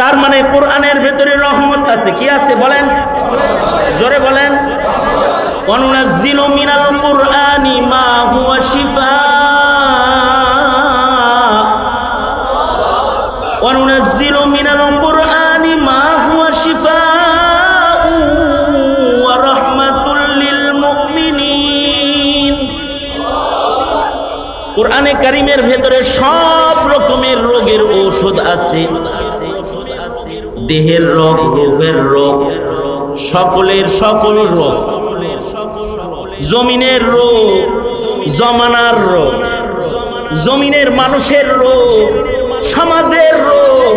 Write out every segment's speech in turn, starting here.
তার মানে কোরআনের ভেতরে রহমত আছে। কি আছে বলেন, জোরে বলেন। ওয়ানুনাজ্জিলু মিনাল কুরআনি মা হুয়া শিফা ওয়ানুনাজ্জিলু মিনাল কুরআনি মা হুয়া শিফা ওয়া রাহমাতুল লিল মুমিনিন। কোরআনে কারীমের ভেতরে সব রকমের রোগের ঔষধ আছে। দেহের রোগ, রোগের রোগ, সকলের সকল রোগ, জমিনের রোগ, জমানার রোগ, জমিনের মানুষের রোগ, সমাজের রোগ,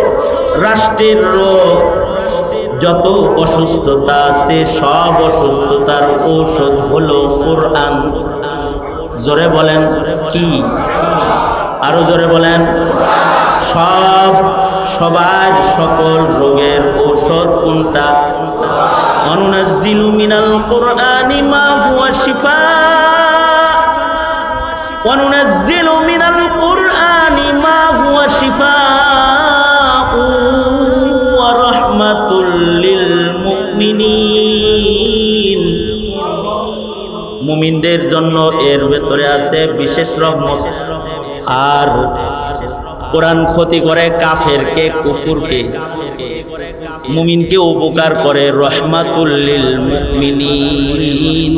রাষ্ট্রের রোগ, যত অসুস্থতা আছে সব অসুস্থতার ঔষধ হলো কোরআন। জোরে বলেন কি, আরো জোরে বলেন। সবার সকল রোগের ঔষধ কোনটা? ওয়ানুনাজ্জিলু মিনাল কুরআনি মা হুয়া শিফা ওয়ানুনাজ্জিলু মিনাল কুরআনি মা হুয়া শিফা ওয়া রাহমাতুল লিল মুমিনিন। মুমিনদের জন্য এর ভেতরে আছে বিশেষ রহমত। আর কোরআন ক্ষতি করে কাফেরকে, কুফুরকে, মুমিনকে উপকার করে রহমাতুল লিল মুমিনিন।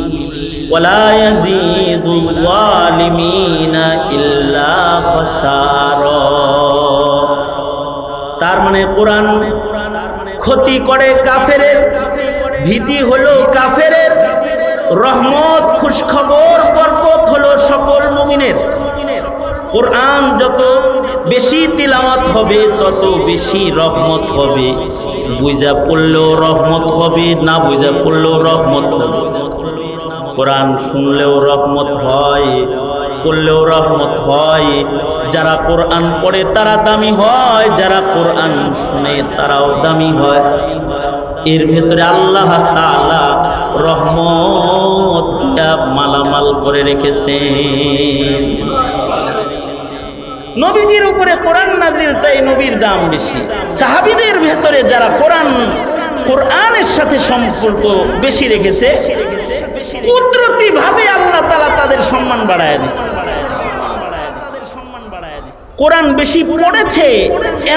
ওয়ালা ইয়াজিদুল যালিমিনা ইল্লা খাসারা। তার মানে কোরআন ক্ষতি করে কাফেরের, ভীতি হলো কাফেরের, রহমত খুশখবর বরকত হলো সকল মুমিনের। কোরআন যত বেশি তিলাওয়াত হবে তত বেশি রহমত হবে। বুঝা পড়লেও রহমত হবে, না বুঝা পড়লেও রহমত হবে। কোরআন শুনলেও রহমত হয়, পড়লেও রহমত হয়। যারা কোরআন পড়ে তারা দামি হয়, যারা কোরআন শুনে তারাও দামি হয়। এর ভেতরে আল্লাহ তাআলা রহমত মালামাল করে রেখেছেন। নবীজির উপরে কোরআন নাজিল, তাই নবীর দাম বেশি। সাহাবীদের ভেতরে যারা কোরআনের সাথে সম্পর্ক বেশি রেখেছে, কুদরতি ভাবে আল্লাহ তাআলা তাদের সম্মান বাড়ায় দিচ্ছে। কোরআন বেশি পড়েছে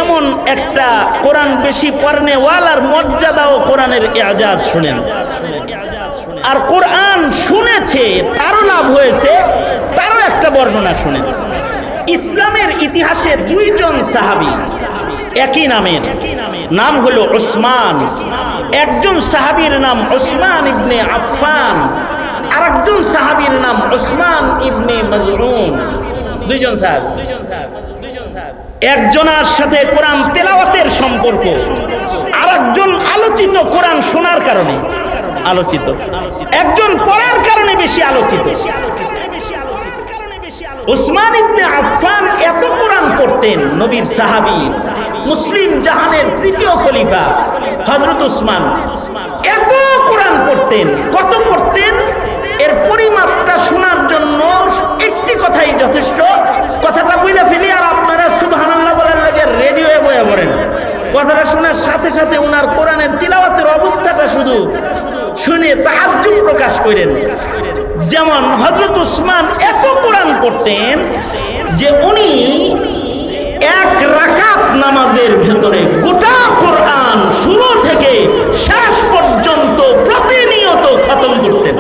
এমন একটা, কোরআন বেশি পড়নেওয়ালার মর্যাদাও কোরআনের ইজাজ শুনেন। আর কোরআন শুনেছে তারও লাভ হয়েছে, তারও একটা বর্ণনা শুনেন। ইসলামের ইতিহাসে দুইজন সাহাবী একই নামের, নাম হলো উসমান। একজন সাহাবীর নাম উসমান ইবনে আফফান, আরেকজন সাহাবীর নাম উসমান ইবনে মাজউন। দুইজন সাহাবী, একজনের সাথে কোরআন তেলাওয়াতের সম্পর্ক, আরেকজন আলোচিত কোরআন শোনার কারণে আলোচিত, একজন পড়ার কারণে বেশি আলোচিত। উসমান ইবনে আফফান এত কোরআন পড়তেন, নবীর সাহাবী, মুসলিম জাহানের তৃতীয় খলিফা হযরত উসমান এত কোরআন পড়তেন। কত পড়তেন এর পরিমাপটা শোনার জন্য একটি কথাই যথেষ্ট। কথাটা বইলা ফেলি আর আপনারা সুবহানাল্লাহ বলার লাগে রেডিওয়ে বয়ে পড়েন। কথাটা শোনার সাথে সাথে ওনার কোরআনের তিলাওয়াতের অবস্থাটা শুধু শুনে তাআজ্জুব প্রকাশ করেন। যেমন হযরত উসমান এত কোরআন পড়তেন যে উনি এক রাকাত নামাজের ভেতরে গোটা কোরআন শুরু থেকে শেষ পর্যন্ত প্রতিনিয়ত খতম করতেন।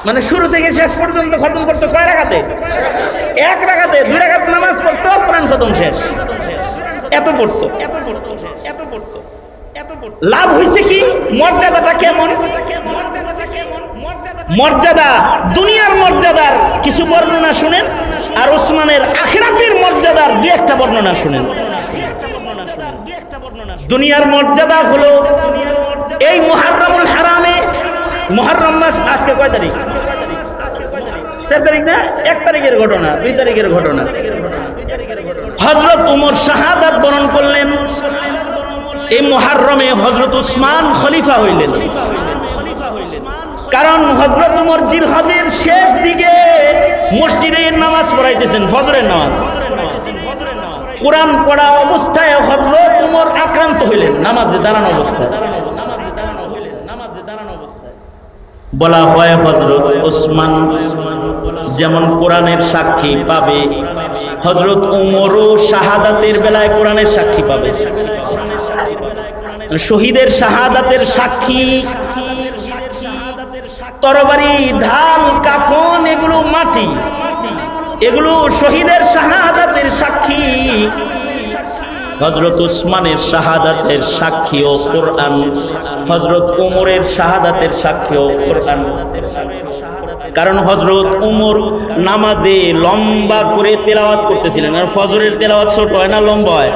মানে শুরু থেকে শেষ পর্যন্ত খতম করতে কয় রাকাতে? এক রাকাতে। 2 রাকাত নামাজ পড়তো, কোরআন খতম শেষ। এত পড়তো, এত পড়তো, এত পড়তো, এত পড়তো। লাভ হইছে কি? মর্যাদাটা কেমন? মর্যাদা, দুনিয়ার মর্যাদার কিছু বর্ণনা শুনেন, আর উসমানের আখিরাতের মর্যাদার 2-1টা বর্ণনা শুনেন। দুনিয়ার মর্যাদা হলো এই মুহররমুল হারামে, মুহররম মাস আজকে কয় তারিখ? 4 তারিখ না? 1 তারিখের ঘটনা, 2 তারিখের ঘটনা। হযরত ওমর শাহাদাত বরণ করলেন। এই মুহররমে হযরত উসমান খলিফা হইলেন। কারণ হযরত ওমর জিলহজের শেষ দিকে মসজিদে নামাজ পড়াইতেছেন, ফজরের নামাজ। কোরআন পড়া অবস্থায় হযরত ওমর আক্রান্ত হইলেন নামাজে দাঁড়ানো অবস্থায়। বলা হয় হযরত ওসমান যেমন কোরআনের সাক্ষী পাবে, হযরত ওমরও শাহাদাতের বেলায় কোরআনের সাক্ষী পাবে। শহীদের শাহাদাতের সাক্ষী তরবারি, ঢাল, কাফন এগুলো মাটি, এগুলো শহীদের শাহাদাতের সাক্ষী। হযরত ওসমানের শাহাদাতের সাক্ষীও কোরআন, হযরত ওমরের শাহাদাতের সাক্ষীও কোরআন। কারণ হযরত ওমর নামাজে লম্বা করে তেলাওয়াত করতেছিলেন। আর ফজরের তেলাওয়াত ছোট হয় না লম্বা হয়?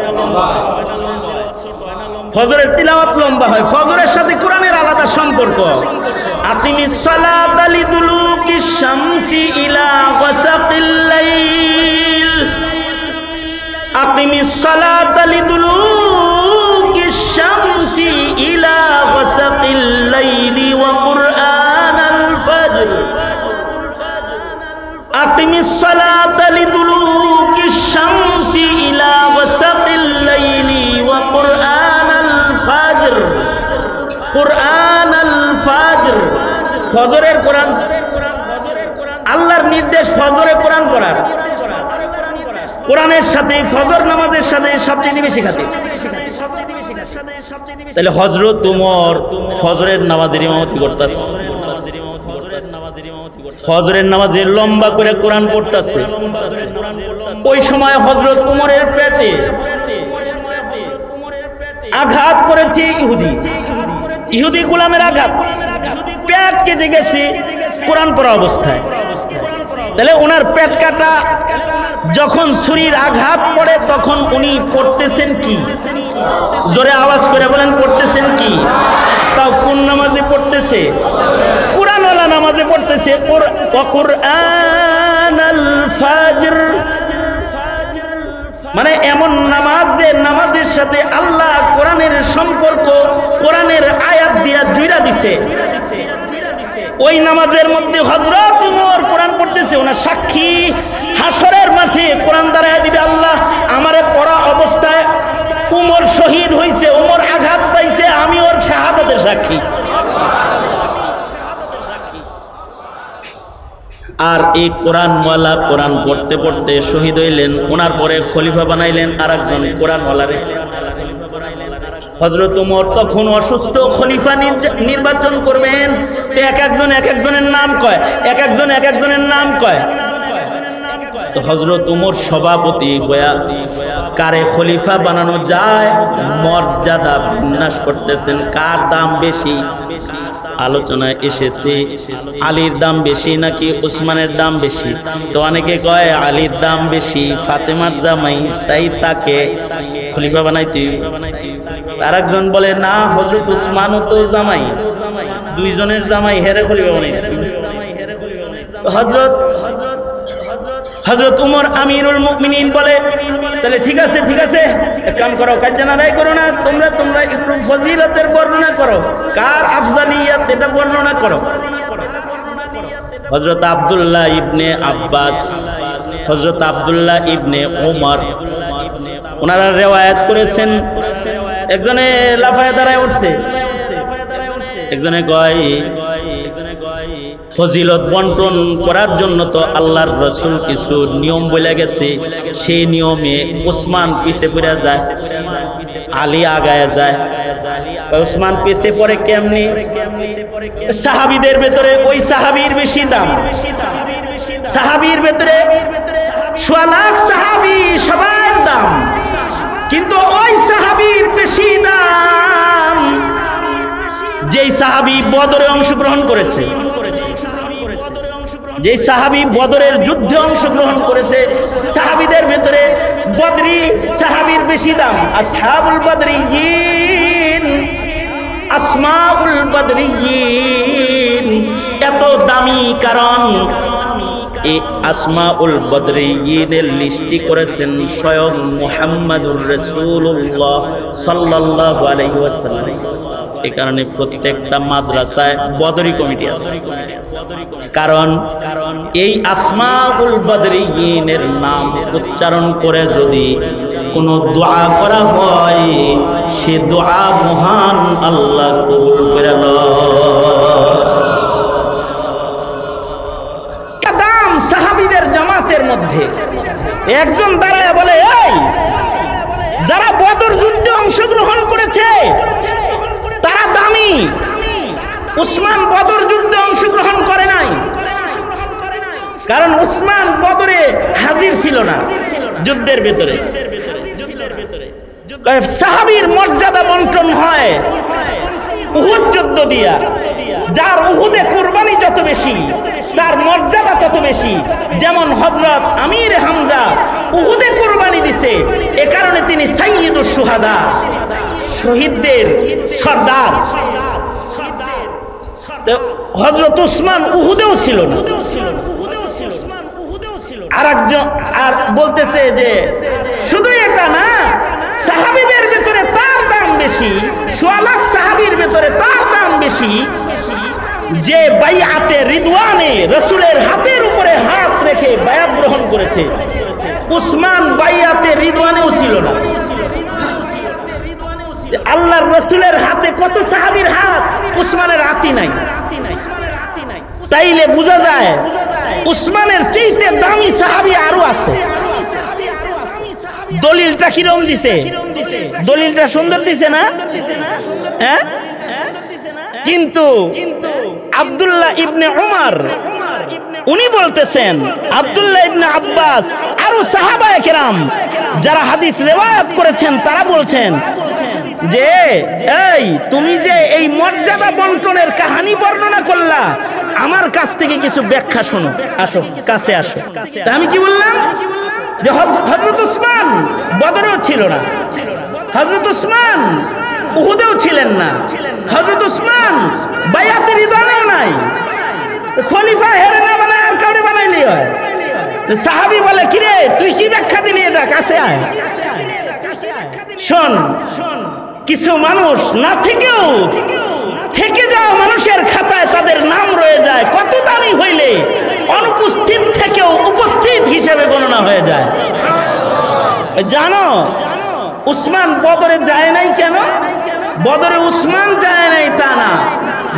ফজরের তিলাওয়াত লম্বা হয়। ফজরের সাথে কোরআনের আলাদা সম্পর্ক। আকিমিস সালাতা লিদুলুকিশ শামসি ইলা গাসাকিল লাইল, আকিমিস সালাতা লিদুলুকিশ শামসি ইলা গাসাকিল লাইলি ওয়া কুরআনাল ফাজর, আকিমিস সালাতা লিদুলুকিশ শামসি ইলা গাসাকিল লাইলি ওয়া কুরআনাল ফাজর, কুরআনাল ফাজর। ফজরের কোরআন, আল্লাহর নির্দেশ ফজরে কোরআন পড়ার। কোরআনের সাথে ফজর নামাজের সাথে সবচেয়ে বেশি খাতে। তাহলে হযরত ওমর ফজরের নামাজের ইমামতি করতেছে, ফজরের নামাজে লম্বা করে কোরআন পড়তেছে। ওই সময় হযরত ওমরের পেটে আঘাত করেছে ইহুদি, ইহুদি গোলামের আঘাত, পেট কেটে গেছে কোরআন পড়া অবস্থায়। তাহলে ওনার পেট কাটা, যখন ছুরির আঘাত পড়ে তখন উনি পড়তেছেন কি? জোরে আওয়াজ করে বলেন, পড়তেছেন কি? তাও কোন নামাজে পড়তেছে? কোরআনওয়ালা নামাজে পড়তেছে। কুরআনাল ফাজর মানে এমন নামাজ যে নামাজের সাথে আল্লাহ কোরআনের সম্পর্ক কোরআনের আয়াত দিয়া জুড়া দিছে। ওই নামাজের মধ্যে হযরত ওমর কোরআন পড়তেছে, ওনার সাক্ষী হাসরের মাঠে কোরআন দাঁড়ায় দিবে, আল্লাহ আমারে পড়া অবস্থায় ওমর শহীদ হইছে, ওমর আঘাত পাইছে, আমি ওর শাহাদাতের সাক্ষী। আর এই কোরআনওয়ালা কোরআন পড়তে পড়তে শহীদ হইলেন। ওনার পরে খলিফা বানাইলেন আরেকজন কোরআনওয়ালারে। হযরত ওমর তখন অসুস্থ, খলিফা নির্বাচন করবেন। এক একজনের নাম কয়, এক একজনের নাম কয়। তো হযরত ওমর সভাপতি হইয়া কারে খলিফা বানানো যায় মর্যাদা বিন্যাস করতেছেন। কার দাম বেশি আলোচনায় এসেছে, আলীর দাম বেশি নাকি ওসমানের দাম বেশি? তো অনেকে কয় আলীর দাম বেশি, ফাতেমার জামাই, তাই তাকে খলিফা বানাইতে। আর একজন বলে না, হযরত ওসমানও তো জামাই, দুইজনের জামাই, হেরে খলিফা বানাইতে। হযরত ওমর আমিরুল মুমিনিন বলে, তাহলে ঠিক আছে এক কাম করো, কাজ আদায় করো না, তোমরা একটু ফজিলতের বর্ণনা করো, কার আফজালিয়াত এটা বর্ণনা করো। হযরত আব্দুল্লাহ ইবনে আব্বাস, হযরত আব্দুল্লাহ ইবনে ওমর ওনারা রিওয়ায়াত করেছেন। একজনে লাফায়ে দাঁড়ায় উঠছে, একজনে কয় ফজিলত বন্টন করার জন্য তো আল্লাহর রাসূল কিছু নিয়ম বলে গেছে, সেই নিয়মে ওসমান পিছে পড়ে যায়, আলী আগায় যায়। ওসমান পিছে পড়ে কেমনি? সাহাবীদের ভেতরে ওই সাহাবীর বেশি দাম, সাহাবীর ভেতরে 1.5 লাখ সাহাবী, সবার দাম, কিন্তু ওই সাহাবীর বেশি দাম যেই সাহাবী বদরে অংশগ্রহণ করেছে, যে সাহাবী বদরের যুদ্ধে অংশগ্রহণ করেছে। সাহাবীদের ভেতরে বদরি সাহাবীর বেশি দাম। আসহাবুল বদরিয়িন, আসমাউল বদরিয়িন এত দামি কারণ এই আসমাউল বদরিয়িনের লিস্টি করেছেন স্বয়ং মুহাম্মাদুর রাসূলুল্লাহ সাল্লাল্লাহু আলাইহি ওয়াসাল্লাম। এই কারণে প্রত্যেকটা মাদ্রাসায় বদরি কমিটি আছে, কারণ এই আসমাউল বদরিয়িনের নাম উচ্চারণ করে যদি কোনো দোয়া করা হয় সে দোয়া মহান আল্লাহ কবুল করে দাম সাহাবীদের জামাতের মধ্যে একজন দাঁড়ায় বলে, এই যারা বদর যুদ্ধে অংশগ্রহণ করেছে তারা দামি, উসমান বদর যুদ্ধে অংশগ্রহণ করে নাই, কারণ উসমান বদরে হাজির ছিল না যুদ্ধের ভেতরে। সাহাবীর মর্যাদা বন্টন হয় উহুদ যুদ্ধ দিয়া, যার উহুদে কুরবানি যত বেশি তার মর্যাদা তত বেশি। যেমন হযরত আমির হামজা উহুদে কুরবানি দিছে, এ কারণে তিনি সাইয়্যিদুশ শুহাদা, শহীদদের সর্দার। হযরত উসমান উহুদেও ছিল না। আর বলতেছে যে শুধু এটা না, সাহাবীদের ভিতরে তার দাম বেশি, সোয়া লাখ সাহাবীর ভিতরে তার দাম বেশি যে বাইআতে রিদওয়ানে রাসূলের হাতের উপরে হাত রেখে বায়াত গ্রহণ করেছে। উসমান বাইআতে রিদওয়ানেও ছিল না। আল্লাহর রাসূলের হাতে কত সাহাবীর হাত, উসমানের হাতই নাই। তাইলে বোঝা যায় উসমানের চাইতে দামি সাহাবী আরো আছে। দলিলটা কিরকম দিছে? দলিলটা সুন্দর দিছে না? হ্যাঁ, কিন্তু আব্দুল্লাহ ইবনে উমর উনি বলতেছেন, আব্দুল্লাহ ইবনে আব্বাস আরো সাহাবায়ে কেরাম যারা হাদিস রিওয়ায়াত করেছেন তারা বলছেন যে এই তুমি যে এই মর্যাদা বন্টনের কাহিনী বর্ণনা করলা, আমার কাছ থেকে কিছু ব্যাখ্যা শোনো, আসো কাছে আসো। তা আমি কি বললাম যে হযরত উসমান বদরেও ছিল না, হযরত উসমান উহুদেও ছিলেন না, হযরত উসমান বাইআতে রিদওয়ানেও নাই। খলিফা হেরে না বানায় আর কাউরে বানাইলি হয়। সাহাবী বলে, কিরে তুই কি ব্যাখ্যা দিলি, এটা কাছে আয়। শোন, কিছু মানুষ না থেকেও থেকে যাওয়া মানুষের খাতায় তাদের নাম রয়ে যায়, কত দামি হইলে অনুপস্থিত থেকেও উপস্থিত হিসেবে গণনা হয়ে যায়। জানো উসমান বদরে যায় নাই কেন? বদরে উসমান যায় নাই তা না,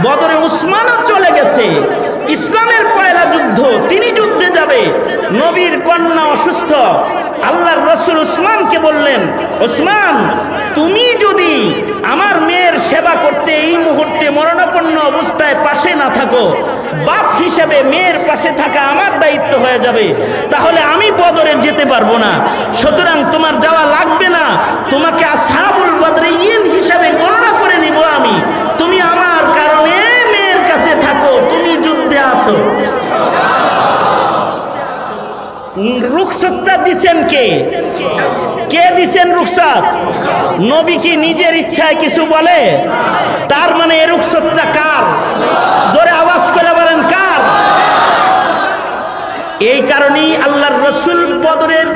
বদরে উসমানও চলে গেছে। ইসলামের পয়লা যুদ্ধ, তিনি যুদ্ধে যাবে, নবীর কন্যা অসুস্থ, আল্লাহর রাসূল উসমানকে বললেন, উসমান তুমি যদি আমার মেয়ের সেবা করতে এই মুহূর্তে মরণাপন্ন অবস্থায় পাশে না থাকো, বাপ হিসেবে মেয়ের পাশে থাকা আমার দায়িত্ব হয়ে যাবে, তাহলে আমি বদরে যেতে পারবো না। সুতরাং তোমার যাওয়া লাগবে না, তোমাকে আসহাবুল বদরিয়িন হিসেবে গণনা করে নিব আমি। তুমি আমার কারণে মেয়ের কাছে থাকো, তুমি যুদ্ধে আসো। রুখসতটা দিছেন কে? কে দিছেন রুখসত? নবী কি নিজের ইচ্ছায় কিছু বলে? তার মানে এই রুখসতটা কার? জোরে আওয়াজ করে বলেন কার? এই কারণেই আল্লাহর রাসূল বদরের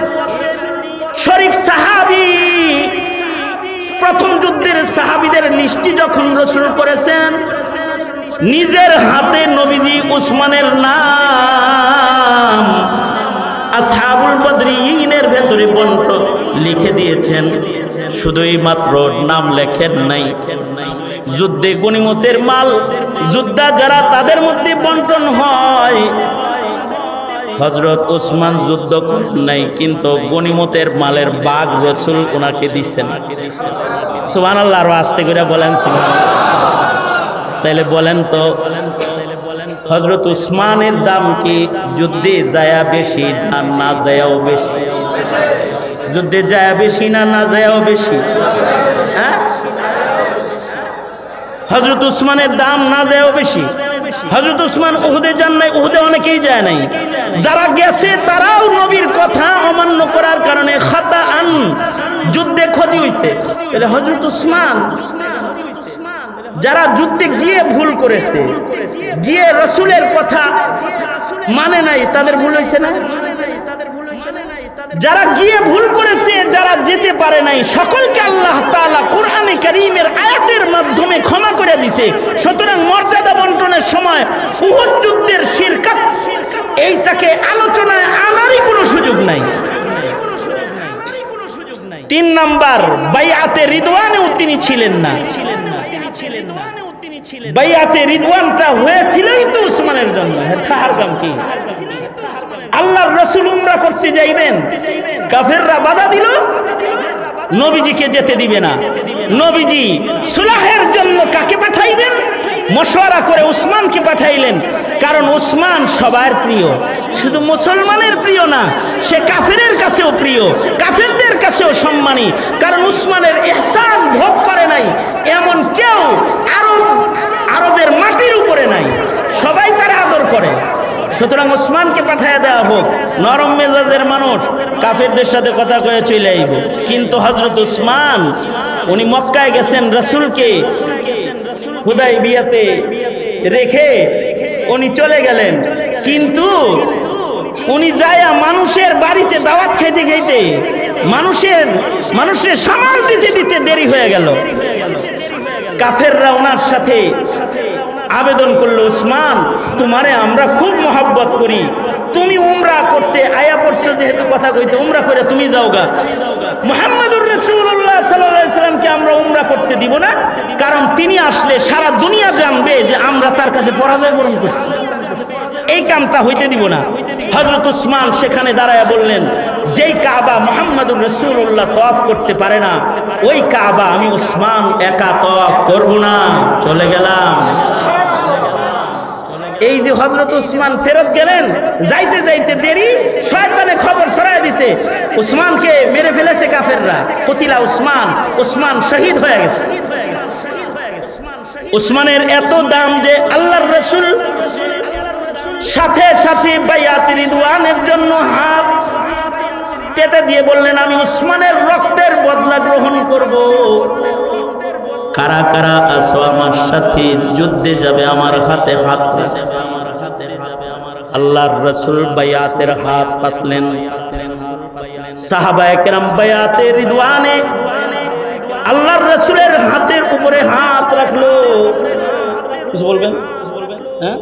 শরীক সাহাবী, প্রথম যুদ্ধের সাহাবীদের লিস্টি যখন রাসূল করেছেন, নিজের হাতে নবীজি উসমানের নাম আসহাবুল বদরিয়িনের ভেতরে বন্টন লিখে দিয়েছেন। শুধুই মাত্র নাম লেখেন নাই, যুদ্ধে গনিমতের মাল যোদ্ধা যারা তাদের মধ্যে বন্টন হয়। হযরত ওসমান যুদ্ধ করেন নাই, কিন্তু গনিমতের মালের ভাগ রাসূল ওনাকে দিচ্ছেন। সুবহানাল্লাহ, আর আস্তে করে বলেন সুবহানাল্লাহ। তাইলে বলেন তো হযরত উসমানের দাম কি যুদ্ধে যায়া বেশি না না যায়াও বেশি? যুদ্ধে যায়া বেশি না না যায়াও বেশি? হ্যাঁ, হযরত উসমানের দাম না যায়াও বেশি। হযরত উসমান উহুদে যান নাই, উহুদে অনেকেই যায় নাই। যারা গেছে তারাও নবীর কথা অমান্য করার কারণে খাতাআন যুদ্ধে ক্ষতি হইছে। তাহলে হযরত উসমান যারা যুদ্ধে গিয়ে ভুল করেছে, গিয়ে রাসূলের কথা মানে নাই, তাদের ভুল হয়েছে না? যারা গিয়ে ভুল করেছে, যারা যেতে পারে নাই, সকলকে আল্লাহ তাআলা কোরআনে কারীমের আয়াতের মাধ্যমে ক্ষমা করে দিয়েছে। সুতরাং মর্যাদা বন্টনের সময় উহুদ যুদ্ধের শিরকাত এইটাকে আলোচনায় আনারই কোনো সুযোগ নাই। 3 নাম্বার বাইআতে রিদওয়ানেও তিনি ছিলেন না। বাইআতে রিদওয়ানটা হয়েছিলই তো উসমানের জন্য। তার কাম কি? আল্লাহর রাসূল উমরা করতে যাইবেন, কাফেররা বাধা দিল, নবীজিকে যেতে দিবে না। নবীজি সুলাহের জন্য কাকে পাঠাইবেন? মশওয়ারা করে উসমানকে পাঠাইলেন, কারণ উসমান সবার প্রিয়, শুধু মুসলমানের প্রিয় না, সে কাফেরের কাছেও প্রিয়, কাফেরদের কাছেও সম্মানী। কারণ উসমানের ইহসান ভোগ করে নাই এমন কেউ আরবের মাটির উপরে নাই, সবাই তারা আদর করে। সুতরাং উসমানকে পাঠাইয়া দেওয়া হোক। নরম মেজাজের মানুষ, কাফেরদের সাথে কথা কয়ে চলে আইব। কিন্তু হযরত উসমান উনি মক্কায় গেছেন, রাসূলকে হুদায়বিয়াতে রেখে উনি চলে গেলেন। কিন্তু উনি যায়া মানুষের বাড়িতে দাওয়াত খাইতে খাইতে মানুষের সামাল দিতে দিতে দেরি হয়ে গেল। কাফেররা ওনার সাথে আবেদন করলো, উসমান তোমারে আমরা খুব মহব্বত করি, তুমি উমরা করতে আয়া পড়ছো, যেহেতু কথা কইতে উমরা করে তুমি যাওগা। মুহাম্মদুর রাসূলুল্লাহ সাল্লাল্লাহু আলাইহি সাল্লামকে আমরা উমরা করতে দিব না, কারণ তিনি আসলে সারা দুনিয়া জানবে যে আমরা তার কাছে পরাজয় বরণ করছি, এই কামটা হইতে দিব না। হযরত উসমান সেখানে দাঁড়ায় বললেন, যেই কাবা মুহাম্মদুর রাসূলুল্লাহ তওয়াফ করতে পারে না, ওই কাবা আমি উসমান একা তওয়াফ করব না, চলে গেলাম। এই যে হযরত উসমান ফেরত গেলেন, যাইতে যাইতে দেরি, শয়তানে খবর ছড়ায় দিছে উসমানকে মেরে ফেলেছে কাফেররা। কতিলা উসমান শহীদ হয়ে গেছে। উসমানের এত দাম যে আল্লাহর রাসূল সাথে সাথে বাইআত রিদওয়ানের জন্য হাত পেতে দিয়ে বললেন, আমি উসমানের রক্তের বদলা গ্রহণ করব। কারা কারা আসো আমার সাথে যুদ্ধে যাবে? আমার হাতে হাত দেবে। আল্লাহর রাসূল বাইআতের হাত পাতলেন। সাহাবায়ে কেরাম বাইআতে রিদওয়ানে আল্লাহর রাসূলের হাতের উপরে হাত রাখলো। কিছু বলবেন? হ্যাঁ,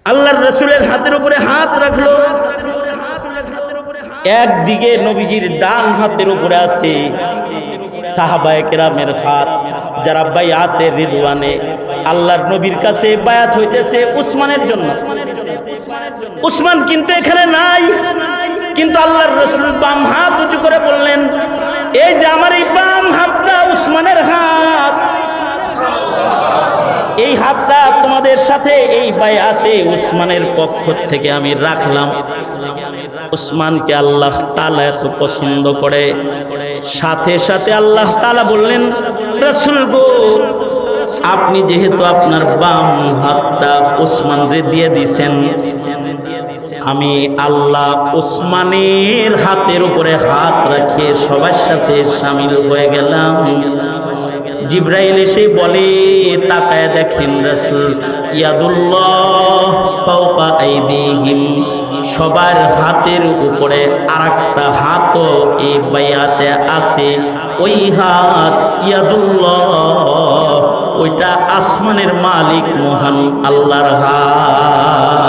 আল্লাহর রাসূলের হাতের উপরে হাত রাখলো। একদিকে নবীজির ডান হাতের উপরে আছে সাহাবায়ে কেরামের হাত, যারা বাইআতে রিদওয়ানে আল্লাহর নবীর কাছে বায়াত হইতেছে উসমানের জন্য। উসমান কিন্তু এখানে নাই, কিন্তু আল্লাহর রাসূল বাম হাত উঁচু করে বললেন, এই যে আমার এই বাম হাতটা উসমানের হাত, এই হাতটা তোমাদের সাথে এই বায়াতে উসমানের পক্ষ থেকে আমি রাখলাম। উসমানকে আল্লাহ তাআলা এত পছন্দ করে, সাথে সাথে আল্লাহ তাআলা বললেন, রাসূল গো, আপনি যেহেতু আপনার বাম হাতটা উসমানরে দিয়ে দিয়েছেন, আমি আল্লাহ উসমানের হাতের উপরে হাত রাখে সবার সাথে শামিল হয়ে গেলাম। জিবরাইল এসে বলে, তাকায় দেখেন রাসূল, ইয়াদুল্লাহ ফাওকা আইদিহিম, সবার হাতের উপরে আরেকটা হাতও এই বাইআতে আছে। ওই হাত ইয়াদুল্লাহ, ওইটা আসমানের মালিক মহান আল্লাহর হাত।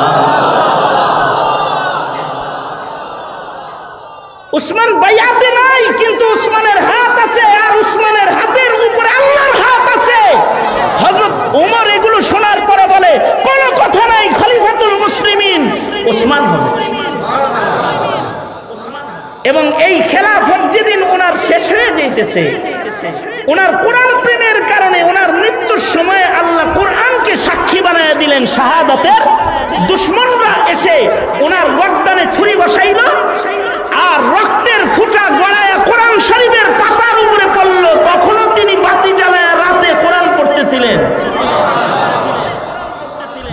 উসমান বাইআতে নাই, কিন্তু উসমানের হাত আছে, আর উসমানের হাতের উপরে আল্লাহর হাত আছে। হযরত ওমর এগুলো শোনার পরে বলে, কোনো কথা নাই, খলিফাতুল মুসলিমিন উসমান হবে। এবং এই খেলাফত যেদিন ওনার শেষ হয়ে যাইতেছে, ওনার কোরআন প্রেমের কারণে ওনার মৃত্যুর সময় আল্লাহ কোরআনকে সাক্ষী বানায় দিলেন শাহাদাতের। দুশমনরা এসে ওনার গর্দানে ছুরি বসাইল, আর রক্তের ফুটা গড়ায় কোরআন শরীফের পাতার উপরে পড়ল। তখনও তিনি বাতি জ্বালায় রাতে কোরআন পড়তেছিলেন।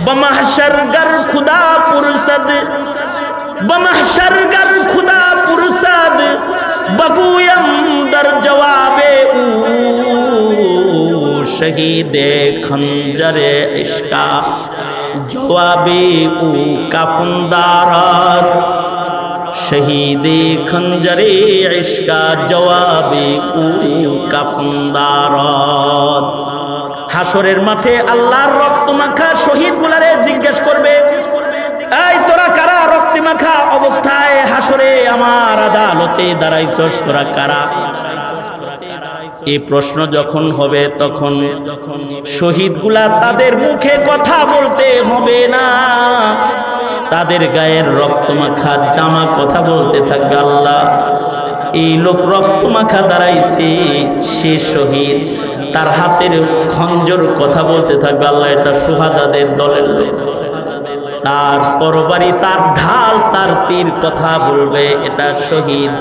বমাহশর গর খুদা পুরসদ, বমাহশর গর খুদা পুরসদ, বগুয়ম দর জওয়াবে উ শহীদে খঞ্জরে ইশকা, জওয়াবে উ কাফনদারাত, শহীদে খঞ্জরে ইশকা, জওয়াবে উ কাফনদারাত। হাসরের মাঠে আল্লাহর রক্ত মাখা শহীদ গুলারে জিজ্ঞেস করবে, এই তোরা কারা রক্তে মাখা অবস্থায় হাসরে আমার আদালতে দাঁড়াইছস তোরা কারা? এই প্রশ্ন যখন হবে তখন শহীদগুলা তাদের মুখে কথা বলতে হবে না, তাদের গায়ের রক্তমাখা জামা কথা বলতে থাকবে, আল্লাহ এই লোক রক্তমাখা দাঁড়াইছে, সে শহীদ, তার হাতের খঞ্জর কথা বলতে থাকবে, আল্লাহ এটা সুহাদাদের দলের লোক, তার তরবারি, তার ঢাল, তার তীর কথা বলবে, এটা শহীদ।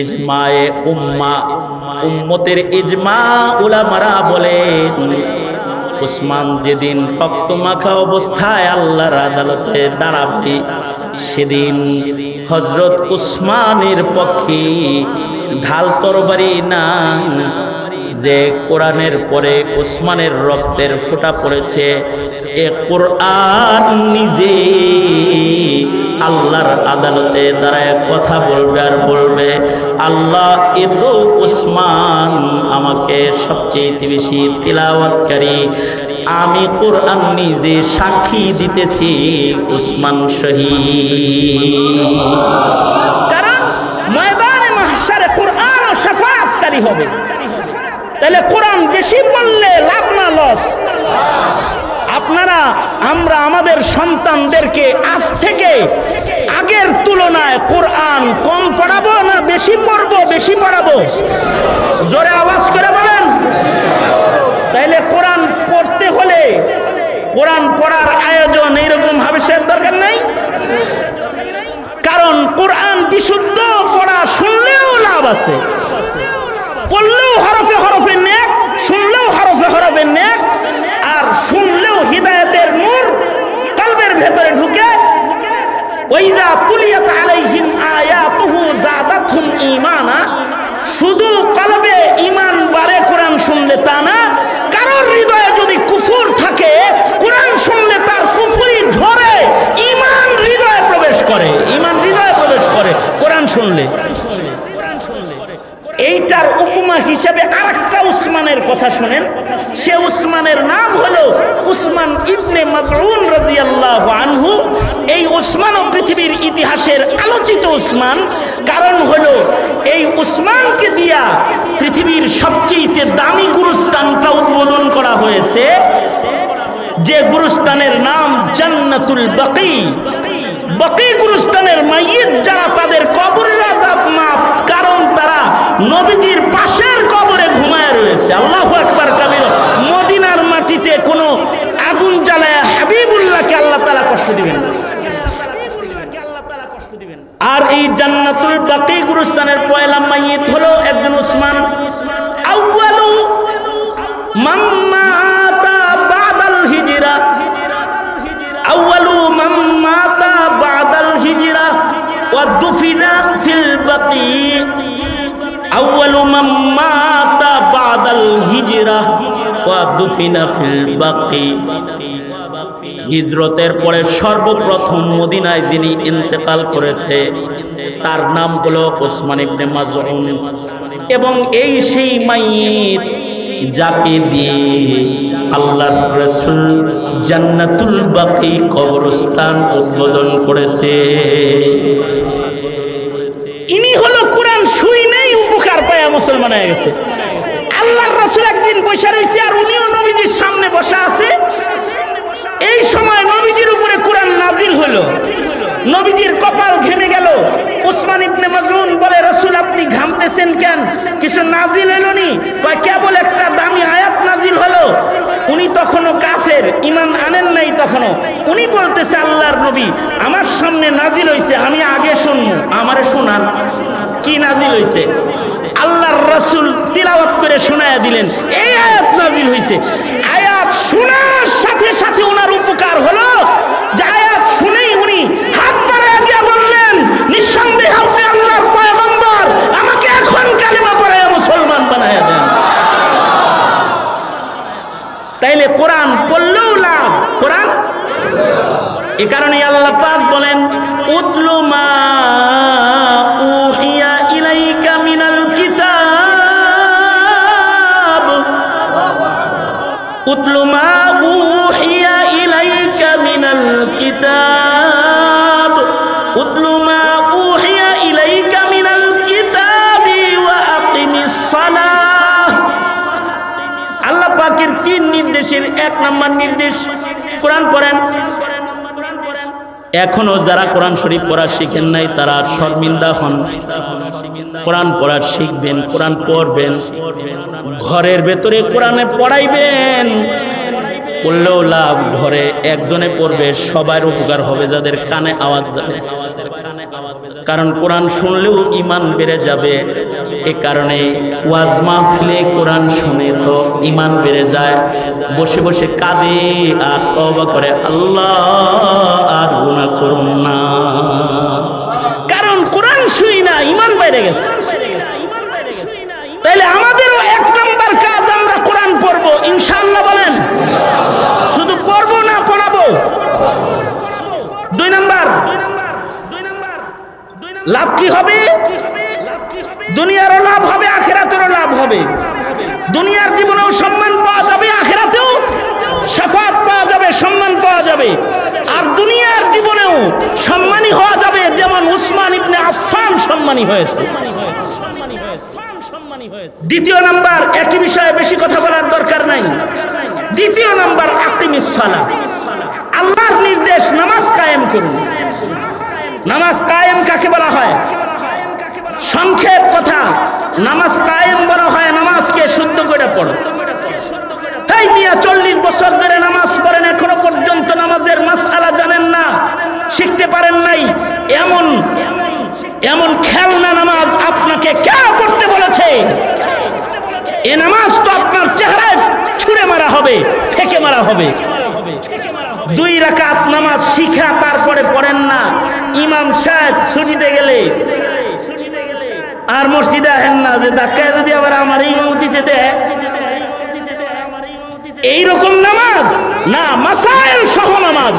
ইজমায়ে উম্মাহ, উম্মতের ইজমা, উলামারা বলেন উসমান যেদিন রক্তমাখা অবস্থায় আল্লাহর আদালতে দাঁড়াবে, সেদিন হযরত উসমানের পক্ষে ঢাল তরবারি না, যে কোরআনের পরে উসমানের রক্তের ফোঁটা পড়েছে, এ কোরআন নিজে আল্লাহর আদালতে দাঁড়ায় কথা বলবে আর বলবে, আল্লাহ এ তো উসমান আমাকে সবচেয়ে বেশি তিলাওয়াতকারী, আমি কোরআন নিজে সাক্ষী দিতেছি উসমান শহীদ। কারণ ময়দানে মাহশারে কোরআন ও শাফাআতকারী হবে। তাহলে কোরআন বেশি পড়লে লাভ না লস? আপনারা আমরা আমাদের সন্তানদেরকে আজ থেকে আগের তুলনায় কোরআন কম পড়াবো না বেশি পড়বো? বেশি পড়াবো। জোরে আওয়াজ করে বলেন। তাইলে কোরআন পড়তে হলে কোরআন পড়ার আয়োজন এইরকম হাবেশের দরকার নাই, কারণ কোরআন বিশুদ্ধ পড়া শুনলেও লাভ আছে, পড়লেও হরফে হরফে নেক, শুনলেও হরফে হরফে নেক, আর শুনলেও হিদায়াতের নূর কলবের ভেতরে ঢুকে। ওয়াইযা তুলিয়াত আলাইহিম আয়াতুহু যাদাতহুম ঈমানা, শুধু কলবে ঈমান বাড়ে কোরআন শুনলে তা না, কারোর হৃদয়ে যদি কুফর থাকে কোরআন শুনলে তার কুফরি ঝরে ঈমান হৃদয়ে প্রবেশ করে, ঈমান হৃদয়ে প্রবেশ করে কোরআন শুনলে। এইটার উপমা হিসেবে আরেকটা উসমানের কথা শুনেন। সে উসমানের নাম হলো উসমান ইবনে মাযউন রাদিয়াল্লাহু আনহু। এই উসমানও পৃথিবীর ইতিহাসের আলোচিত উসমান। কারণ হলো এই উসমানকে দিয়া পৃথিবীর সবচেয়ে দামি গুরুস্থানটা উদ্বোধন করা হয়েছে, যে গুরুস্থানের নাম জান্নাতুল বাকি। বাকি গুরুস্থানের মাইয়িত যারা, তাদের কবরের আযাব মাফ, কারণ তারা নবীজির পাশের কবরে ঘুমায় রয়েছে। আল্লাহু আকবার কাবীরা। মদিনার মাটিতে কোনো আগুন জ্বালায় হাবিবুল্লাহকে আল্লাহ তাআলা কষ্ট দিবেন না। আর এই জান্নাতুল বাকি গুরুস্থানের পয়লা মাইয়িত হলো একজন উসমান। আউয়ালু মান মাতা বাদাল হিজরা, আউয়ালু মান মাতা বাদাল হিজরা ওয়া দুফিনা ফিল বাকি, আউয়ালু মান মাতা বাদাল হিজরা ওয়া দুফিনা ফিল বাকি। হিজরতের পরে সর্বপ্রথম মদিনায় যিনি ইন্তেকাল করেছে তার নাম হলো উসমান ইবনে মাযউন। এবং এই সেই মাইয়িত যাকে দিয়ে আল্লাহর রাসূল জান্নাতুল বাকি কবরস্থান উদ্বোধন করেছে। ইনি হলো কোরআন শুই নেই উপকার পায়া মুসলমান হয়ে গেছে। আল্লাহর রাসূল একদিন বসে রয়েছে আর উনিও নবীজির সামনে বসা আছে। এই সময় নবীজির উপরে কোরআন নাজিল হলো। নবীজির কপাল ঘেমে গেল। উসমান ইবনে মাযউন বলে, রাসূল আপনি ঘামতেছেন কেন? কিছু নাজিল হলো নি? কয় কেবল একটা দামি আয়াত নাজিল হলো। উনি তখনও কাফের, ঈমান আনেন নাই তখনও। উনি বলতেছে, আল্লাহর নবী আমার সামনে নাজিল হইছে, আমি আগে শুনবো, আমারে শোনান কি নাজিল হইছে। আল্লাহর রাসূল তিলাওয়াত করে শোনায়া দিলেন, এই আয়াত নাজিল হইছে। আয়াত শোনার সাথে সাথে ওনার উপকার হলো যে আয়াত শুনেই উনি হাত বাড়ায় দিয়ে বললেন, নিঃসন্দেহে আপনি আল্লাহর পয়গম্বর, আমাকে এখন কালিমা পড়ায়া মুসলমান বানায়া দেন। তাইলে কোরআন পড়লেও লাভ, কোরআন। এ কারণে আল্লাহ পাক বলেন, উতলু মা উহিয়া ইলাইকা মিনাল কিতাব, উতলু মা উহিয়া ইলাইকা মিনাল কিতাব এক নম্বর নির্দেশ, কোরআন পড়েন। এখনো যারা কোরআন শরীফ পড়া শিখেন নাই তারা শর্মিন্দা হন, কোরআন পড়া শিখবেন, কোরআন পড়বেন, ঘরের ভেতরে কোরআনে পড়াইবেন। পড়লেও লাভ, ঘরে একজনে পড়বে সবার উপকার হবে, যাদের কানে আওয়াজ যাবে। কারণ কোরআন শুনলেও ঈমান বেড়ে যাবে। এ কারণে ওয়াজ মাহফিলে কোরআন শুনে তো ঈমান বেড়ে যায়। বসে বসে কাঁদে আর তওবা করে, আল্লাহ আর গুনাহ করুন না, কারণ কোরআন শুনি না, ঈমান বেড়ে গেছে। তাইলে আমাদেরও এক নাম্বার কাজ, আমরা কোরআন পড়বো ইনশাআল্লাহ। বলেন, শুধু পড়বো না পড়াবো। দুই নাম্বার, লাভ কি হবে? দুনিয়ারও লাভ হবে, আখিরাতেরও লাভ হবে। দুনিয়ার জীবনেও সম্মান পাওয়া যাবে, আখিরাতেও শাফাত পাওয়া যাবে, সম্মান পাওয়া যাবে। আর দুনিয়ার জীবনেও সম্মানী হওয়া যাবে, যেমন উসমান ইবনে আফফান সম্মানী হয়েছে। দ্বিতীয় নাম্বার, একই বিষয়ে বেশি কথা বলার দরকার নাই। দ্বিতীয় নাম্বার, আকিমিস সালাহ, আল্লাহর নির্দেশ, নামাজ কায়েম করুন। নামাজ কায়েম কাকে বলা হয়? সংক্ষেপ কথা, নামাজ কায়েম বলা হয় নামাজকে শুদ্ধ করে পড়ো। এই মিয়া 40 বছর ধরে নামাজ পড়েন, এখনো পর্যন্ত নামাজের মাসআলা জানেন না, শিখতে পারেন নাই। এমন এমন খেলনা নামাজ আপনাকে কে পড়তে বলেছে? এ নামাজ তো আপনার চেহারায় ছুঁড়ে মারা হবে, ফেকে মারা হবে। 2 রাকাত নামাজ শিখা তারপরে পড়েন না। ইমাম সাহেব ছুটিতে গেলে আর মসজিদে আহেন না, যে ধাক্কায় যদি আবার আমার ইমামতিতে দেয়, এইরকম নামাজ না। মাসাইল সহ নামাজ,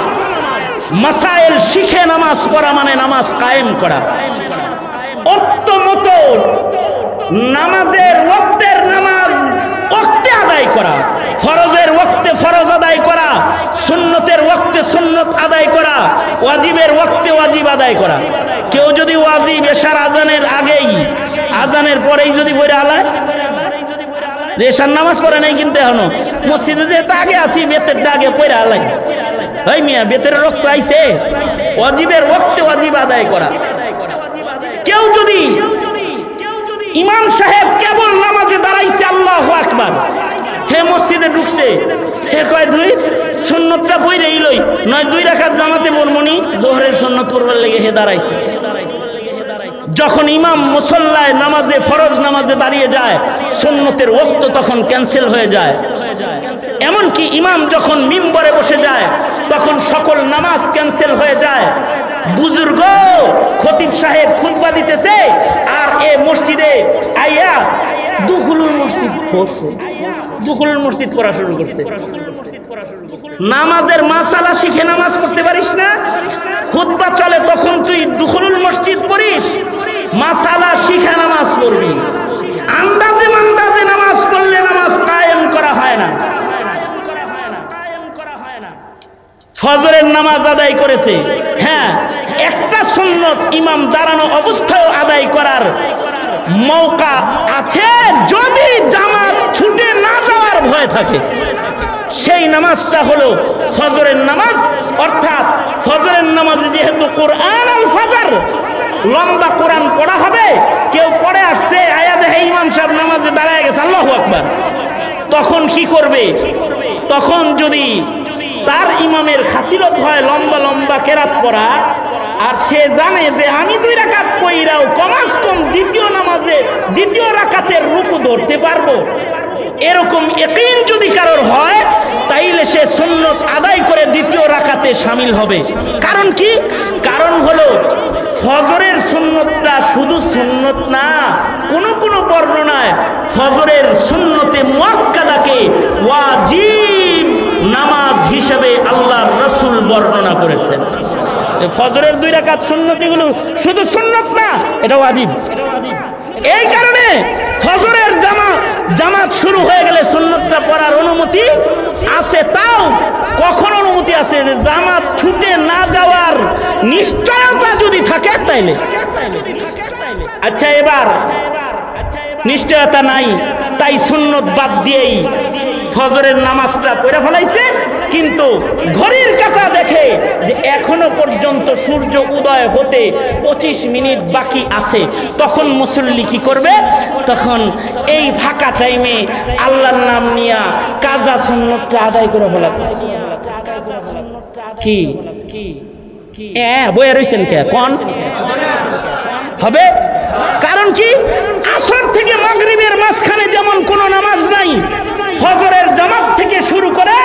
মাসাইল শিখে নামাজ পড়া মানে নামাজ কায়েম করা। অর্থমত নামাজের ওয়াক্তের নামাজ ওয়াক্তে আদায় করা, ফরজের ওয়াক্তে ফরজ আদায় করা, সুন্নতের ওয়াক্তে সুন্নত আদায় করা, ওয়াজিবের ওয়াক্তে ওয়াজিব আদায় করা। কেউ যদি ওয়াজিব এশার আজানের আগেই, আজানের পরেই যদি পড়ে আলায়, এশার নামাজ পড়ে নাই কিন্তু এখনো মসজিদে যে আগে আসি, বেতের আগে পড়ে আলাই, এই মিয়া বেতের রক্ত আইছে। ওয়াজিবের ওয়াক্তে ওয়াজিব আদায় করা। কেউ যদি ইমাম সাহেব কেবল নামাজে দাঁড়াইছে, আল্লাহু আকবার, হে মসজিদে ঢুকছে, হে কয় 2 সুন্নতটা পড়েই লই, নয় 2 রাকাত জামাতে মরমনি জোহরের সুন্নত পড়বার লেগে হে দাঁড়াইছে। যখন ইমাম মুসল্লায় নামাজে, ফরজ নামাজে দাঁড়িয়ে যায়, সুন্নতের ওয়াক্ত তখন ক্যান্সেল হয়ে যায়। এমনকি ইমাম যখন মিম্বরে বসে যায়, তখন সকল নামাজ ক্যান্সেল হয়ে যায়। বুজুর্গ খতিব সাহেব খুতবা দিতেছে, আর এ মসজিদে আইয়া দুখুলুল মসজিদ পড়ছে, দুখুলুল মসজিদ পড়া শুরু করছে। নামাজের মাসালা শিখে নামাজ পড়তে পারিস না? খুতবা চলে তখন তুই দুখুলুল মসজিদ পড়িস? মাসালা শিখা নামাজ পড়বি। আন্দাজে মান্দাজে নামাজ পড়লে নামাজ কায়েম করা হয় না। ফজরের নামাজ আদায় করেছে, হ্যাঁ, একটা সুন্নত ইমাম দাঁড়ানো অবস্থায় আদায় করার মৌকা আছে, যদি জামাত ছুটে না যাওয়ার ভয় থাকে। সেই নামাজটা হলো ফজরের নামাজ। অর্থাৎ ফজরের নামাজে যেহেতু কোরআন আল ফজর, লম্বা কোরআন পড়া হবে, কেউ পড়ে আসছে, আয়া দেখে ইমাম সাহেব নামাজে দাঁড়ায় গেছে, আল্লাহু আকবার, তখন কি করবে? তখন যদি তার ইমামের খাসিলত হয় লম্বা লম্বা কেরাত পড়া, আর সে জানে যে আমি 2 রাকাত পড়াও কমাস কম দ্বিতীয় নামাজে দ্বিতীয় রাকাতের রুকু ধরতে পারবো, এরকম ইয়াকিন যদি কারোর হয়, তাইলে সে সুন্নত আদায় করে দ্বিতীয় রাকাতে শামিল হবে। কারণ কি? কারণ হলো ফজরের সুন্নতটা শুধু সুন্নত না, কোন বর্ণনায় ফজরের সুন্নতে মুআক্কাদাকে ওয়াজিব নামাজ হিসেবে আল্লাহর রাসূল বর্ণনা করেছেন। ফজরের 2 রাকাত সুন্নতিগুলো শুধু সুন্নত না, এটা ওয়াজিব। এই কারণে ফজরের জামাত শুরু হয়ে গেলে সুন্নতটা পড়ার অনুমতি আছে। তাও কখন অনুমতি আছে? জামাত ছুটে না যাওয়ার নিশ্চয়তা যদি থাকে তাইলে। আচ্ছা, এবার নিশ্চয়তা নাই, তাই সুন্নত বাদ দিয়েই ফজরের নামাজটা পড়ে ফেলাইছে, কিন্তু ঘড়ির কাঁটা দেখে যে এখনো পর্যন্ত সূর্য উদয় হতে 25 মিনিট বাকি আছে। তখন মুসল্লি কি করবে? তখন এই ফাঁকা টাইমে আল্লাহর নাম নিয়া কাজা সুন্নতটা আদায় করে ফেলাতে। কি বইয়া রয়েছেন কে কোন হবে? কারণ কি, আসর থেকে মাগরিবের মাঝখানে যেমন কোনো নামাজ নাই, ফজরের জামাত থেকে শুরু করে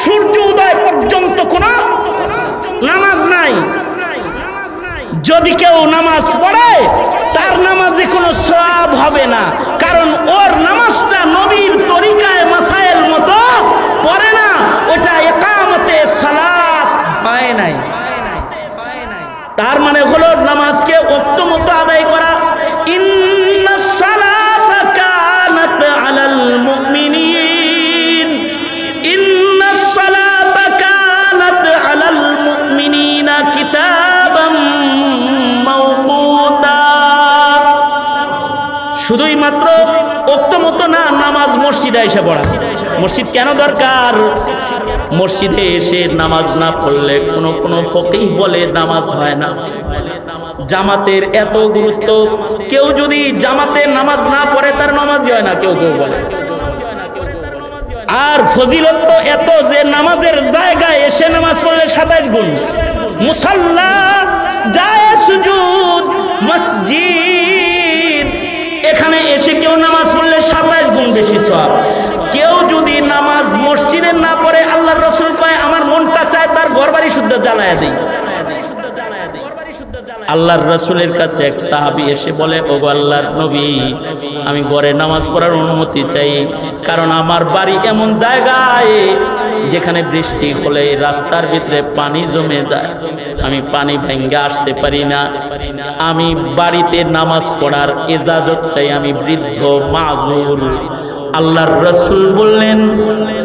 সূর্য উদয় পর্যন্ত কোনো নামাজ নাই। যদি কেউ নামাজ পড়ে তার নামাজে কোনো সওয়াব হবে না, কারণ ওর নামাজটা নবীর তরিকায় মাসাইল মতো পড়ে না, ওটা ইকামতে সালাত হয় নাই। তার মানে হলো নামাজকে ওয়াক্ত মতো আদায় করা। ইন্নাস সালাতা কানাত আলাল মুমিনিন, ইন্নাস সালাতা কানাত আলাল মুমিনিনা কিতাবাম মাওকুতা। শুধুই মাত্র ওয়াক্ত মতো না, নামাজ মসজিদে এসে পড়া। মসজিদ কেন দরকার? মসজিদে এসে নামাজ না পড়লে কোন ফকিহ বলে নামাজ হয় না। জামাতের এত গুরুত্ব, কেউ যদি জামাতে নামাজ না পড়ে তার নামাজই হয় না, কেউ কেউ বলে। আর ফজিলত তো এত যে নামাজের জায়গায় এসে নামাজ পড়লে 27 গুণ। মুসাল্লা যায় সুজুদ মসজিদ, এখানে এসে কেউ নামাজ পড়লে 27 গুণ বেশি সওয়াব। কেউ যদি নামাজ মসজিদে না পড়ে, আল্লাহর রাসূল কয় আমার মনটা চায় তার ঘরবাড়ি শুদ্ধ জ্বালায়া দেই। আল্লাহর রাসূলের কাছে এক সাহাবী এসে বলে, ওগো আল্লাহর নবী, আমি ঘরে নামাজ পড়ার অনুমতি চাই, কারণ আমার বাড়ি এমন জায়গায় যেখানে বৃষ্টি হলে রাস্তার ভিতরে পানি জমে যায়, আমি পানি ভেঙে আসতে পারি না, আমি বাড়িতে নামাজ পড়ার ইজাজত চাই, আমি বৃদ্ধ মাযুর। আল্লাহর রাসূল বললেন,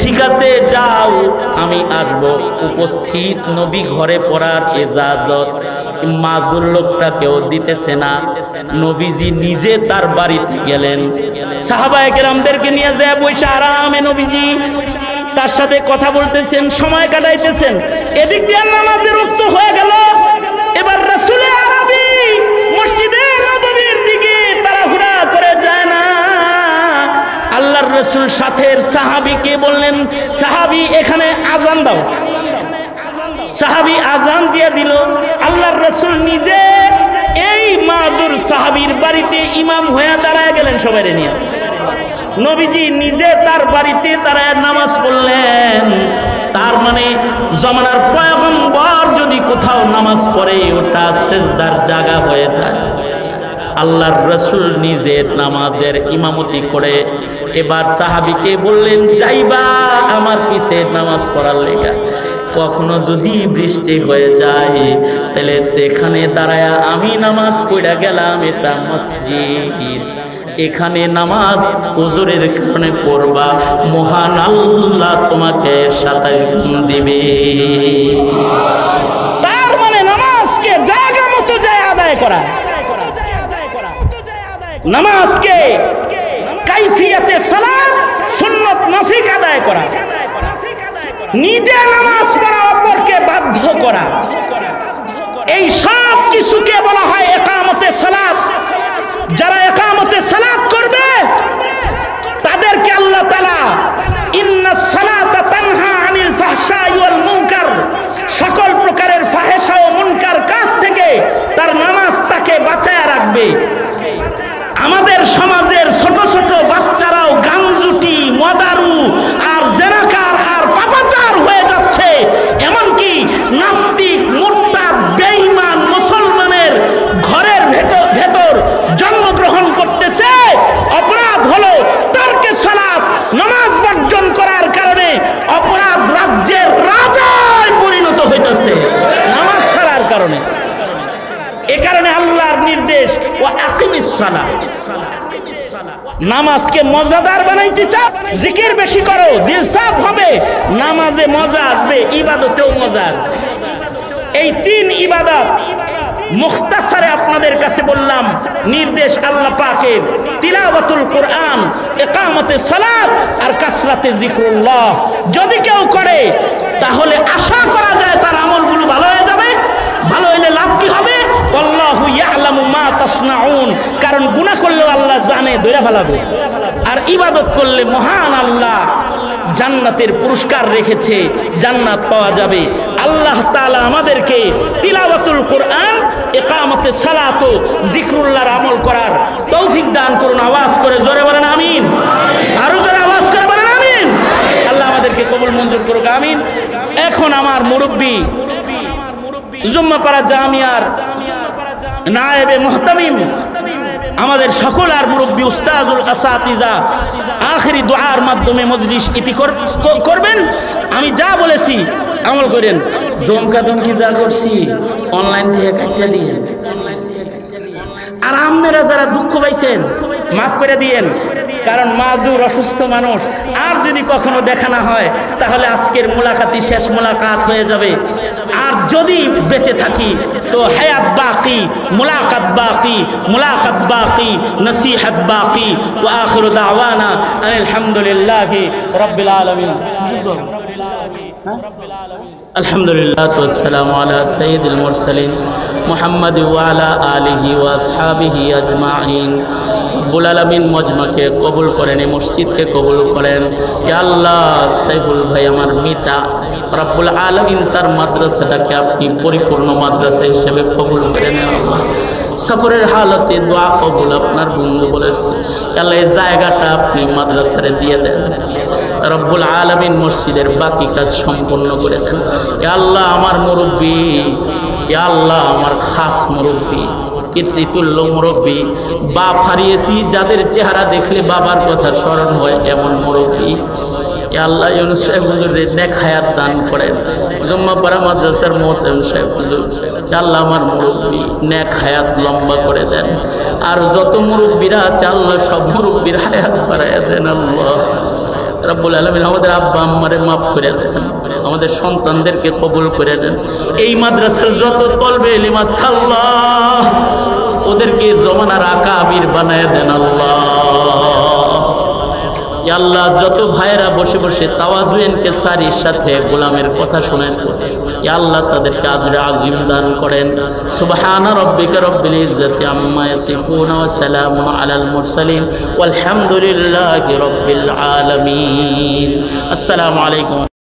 ঠিক আছে যাও, আমি আসবো। উপস্থিত নবী ঘরে পড়ার ইজাজত মাযুর লোকটাকেও দিতেছে না। নবীজি নিজে তার বাড়িতে গেলেন, সাহাবায়ে কেরামদেরকে নিয়ে যায় বসে আরামে নবীজি তার সাথে কথা বলতেছেন, সময় কাটাইতেছেন। এদিক দিয়ে নামাজের ওয়াক্ত হয়ে গেল। এবার রাসূলে আরবি মসজিদে নববীর দিকে তাড়াহুড়া করে যায় না। আল্লাহর রাসূল সাথের সাহাবীকে বললেন, সাহাবী এখানে আযান দাও। সাহাবী আযান দিয়ে দিল। আল্লাহর রাসূল নিজে এই মাযুর সাহাবীর বাড়িতে ইমাম হয়ে দাঁড়ায় গেলেন সবাইরে নিয়ে। নবীজি নিজে তার বাড়িতে দাঁড়ায় নামাজ পড়লেন। তার মানে জমানার পয়গম্বর যদি কোথাও নামাজ পড়ে ওটা সিজদার জায়গা হয়ে যায়। আল্লাহর রাসূল নিজে নামাজের ইমামতি করে এবার সাহাবীকে বললেন, যাইবা আমার পিছে নামাজ পড়ার লেগা। কখনো যদি বৃষ্টি হয়ে যায় তাহলে সেখানে দাঁড়ায়া আমি নামাজ পড়া গেলাম, এটা মসজিদ, এখানে নামাজ হুজুরের কারণে পড়বা, মহান আল্লাহ তোমাকে 27 গুণ দিবে। তার মানে নামাজকে জায়গা মতো যায় আদায় করা, নামাজকে কাইফিয়াতে সালাত সুন্নত মাফিক আদায় করা, নিজে নামাজ পড়া অপরকে বাধ্য করা, এই সব কিছুকে বলা হয় ইকামতে সালাত। যারা ইকামতে সালাত করবে তাদেরকে আল্লাহ তাআলা ইন্নাস সালাতা তানহা আনিল ফাহশাই ওয়াল মুনকার, সকল প্রকারের ফাহেশা ও মুনকার কাজ থেকে তার নামাজ তাকে বাঁচায়া রাখবে। আমাদের সমাজের ছোট ছোট বাচ্চারাও গাঞ্জুটি, মদারু আর জেনাকার আর পাপাচার হয়ে যাচ্ছে। এমনকি নাস্তিক, মুরতাদ, বেঈমান মুসলমানের ঘরের ভেতর জন্মগ্রহণ করতেছে। অপরাধ হলো তারকে সালাত, নামাজ বর্জন করার কারণে অপরাধ রাজ্যের রাজায় পরিণত হইতেছে নামাজ ছাড়ার কারণে। এ কারণে আল্লাহর নির্দেশ, ওয়া আকিমিস সালাত, নামাজকে মজাদার বানাইতে চাও, জিকির বেশি করো, দিল সাফ হবে, নামাজে মজা আসবে, ইবাদতেও মজা আসবে। এই 3 ইবাদত মুখতাসারে আপনাদের কাছে বললাম, নির্দেশ আল্লাহ পাকের তিলাওয়াতুল কোরআন, ইকামতে সালাত আর কাসরাতে জিকরুল্লাহ যদি কেউ করে তাহলে আশা করা যায় তার আমলগুলো ভালো হয়ে যাবে। ভালো হইলে লাভ কি হবে? আল্লাহু ইয়ালামু মা তাসনাউন, কারণ গুনাহ করলেও আল্লাহ জানে, ধরে ফেলাবে। আর ইবাদত করলে মহান আল্লাহ জান্নাতের পুরস্কার রেখেছে, জান্নাত পাওয়া যাবে। আল্লাহ তাআলা আমাদেরকে তিলাওয়াতুল কোরআন, ইকামতে সালাত ও জিকরুল্লাহর আমল করার তৌফিক দান করুন। আওয়াজ করে জোরে বলেন আমিন। আরো জোরে আওয়াজ করে বলেন আমিন। আল্লাহ আমাদেরকে কবুল মঞ্জুর করুক, আমিন। এখন আমার মুরব্বী জুম্মাপাড়া জামিয়ার নায়েবে মুহতামিম, আমাদের সকল আর মুরব্বী উস্তাদুল আসাতিজা আখেরি দুআর মাধ্যমে মজলিস ইতি করবেন। আমি যা বলেছি আমল করেন। দমকা দমকি যা করছি অনলাইন থেকে কাটটা দিয়ে, আর আপনারা যারা দুঃখ পাইছেন মাফ করে দিয়েন, কারণ মাজুর অসুস্থ মানুষ। আর যদি কখনো দেখা না হয় তাহলে আজকের মুলাকাতই শেষ মুলাকাত হয়ে যাবে। আর যদি বেঁচে থাকি তো হায়াত বাকি, মুলাকাত বাকি, মুলাকাত বাকি, নসিহত বাকি। ওয়া আখিরু দাওয়ানা আলহামদুলিল্লাহি রাব্বিল আলামিন। আলহামদুলিল্লাহ ওয়াসসালামু আলা সাইয়্যিদিল মুরসালিন মুহাম্মদ ওয়া আলা আলিহি ওয়া আসহাবিহি আজমাইন। রব্বুল আলামিন মজমাকে কবুল করেন, এই মসজিদকে কবুল করেন। ইয়া আল্লাহ, সাইফুল ভাই আমার মিতা, রব্বুল আলামিন তার মাদ্রাসাটাকে আপনি পরিপূর্ণ মাদ্রাসা হিসেবে কবুল করেন। আল্লাহ, সফরের হালতে দোয়া কবুল আপনার বন্ধু বলেছে, আল্লাহ এই জায়গাটা আপনি মাদ্রাসারে দিয়ে দেন। রব্বুল আলামিন মসজিদের বাকি কাজ সম্পন্ন করে দেন। ইয়া আল্লাহ, আমার মুরব্বী, ইয়া আল্লাহ আমার খাস মুরব্বী, পিতৃতুল্য মুরব্বী, বাপ হারিয়েছি যাদের চেহারা দেখলে বাবার কথা স্মরণ হয় এমন মুরব্বী। ইয়া আল্লাহ, ইউনুস সাহেব হুজুরের নেক হায়াত দান করেন। জুম্মাপাড়া মাদ্রাসার মোহতামিম সাহেব হুজুর, ইয়া আল্লাহ আমার মুরব্বী নেক হায়াত লম্বা করে দেন। আর যত মুরব্বীরা আছে আল্লাহ সব মুরব্বীর হায়াত বাড়াইয়া দেন। আল্লাহ রব্বুল আলামিন আমাদের আব্বা আম্মারে মাফ করে দেন, আমাদের সন্তানদেরকে কবুল করে দেন। এই মাদ্রাসার যত তলবে ইলম আছে আল্লাহ ওদেরকে জমানার আকাবির বানায় দেন। আল্লাহ ইয়া আল্লাহ, যত ভাইরা বসে বসে তাওয়াজুনকে সারির সাথে গোলামের কথা শুনেছে, ইয়া আল্লাহ তাদেরকে আজরে আজিম দান করেন। সুবহানা রাব্বিকা রাব্বিল ইজ্জাতি আম্মা ইয়াসিফুন ওয়া সালামুন আলাল মুরসালিন ওয়াল হামদুলিল্লাহি রাব্বিল আলামিন। আসসালামু আলাইকুম।